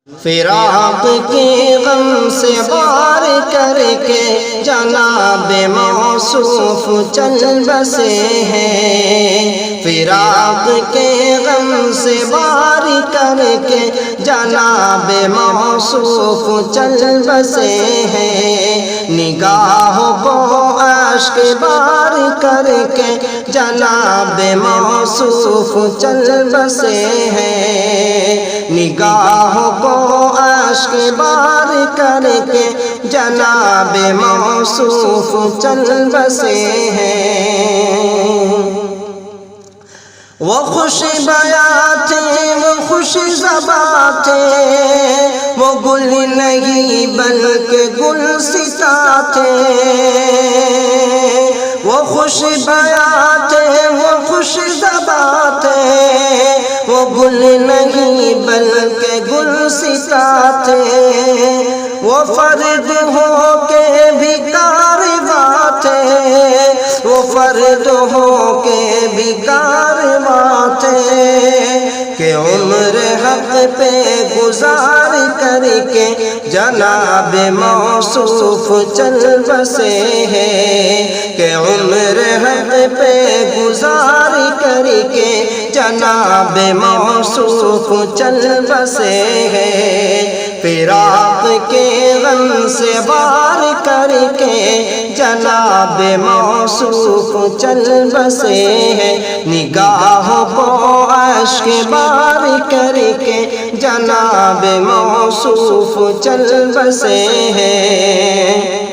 فراق کے غم سے بار کر کے جناب موصوف چل بسے ہیں، فراق کے غم سے بار کر کے جناب موصوف چل بسے ہیں، نگاہوں کو اشک بار کر کے جناب موصوف چل بسے ہیں، نگاہوں کو اشک بار کر کے جناب موصوف چل بسے ہیں۔ وہ خوش بیاں تھے، وہ خوش زباں تھے، وہ گل نہیں بلکہ گلستاں تھے، وہ خوش بیاں تھے، وہ خوش زباں تھے، وہ گل نہیں بلکہ گلستاں تھے، وہ فرد ہو کے بھی کارواں تھے، وہ فرد ہو کے بھی کارواں تھے، کہ عمر حق پہ گزار کر کے جناب موصوف چل بسے ہیں، کہ عمر حق پہ گزار کر کے جناب موصوف چل بسے ہیں، فراق کے غم سے بار کر کے جناب موصوف چل بسے ہیں، نگاہوں کو اشک بار کر کے جناب موصوف چل بسے ہیں۔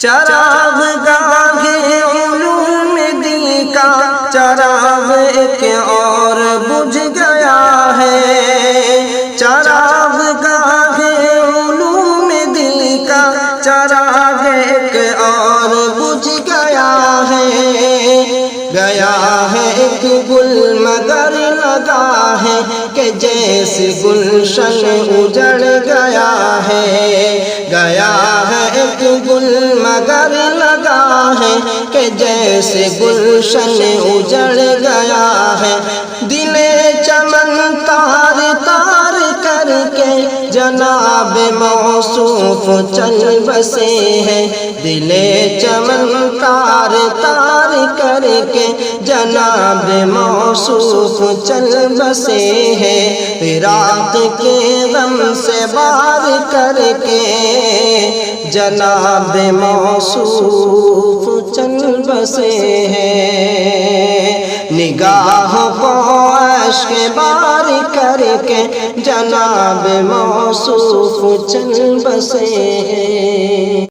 چراغ گاہ علوم دین کا چراغ ایک اور بجھ گیا ہے، چراغ گاہ علوم دین کا چراغ ایک اور بجھ گیا ہے، گیا ہے ایک گل مگر لگا ہے کہ جیسے گلشن اجڑ گیا ہے، گیا ہے ایک گل مگر لگا ہے کہ جیسے گلشن اجڑ گیا ہے، دل چمن تار تار کر کے جناب موصوف چل بسے ہیں، دل چمن تار تار کر کے جناب موصوف چل بسے ہیں، فراق کے غم سے بار کر کے جناب موصوف چل بسے ہیں، نگاہوں کو اشک بار کر کے جناب موصوف چل بسے ہیں۔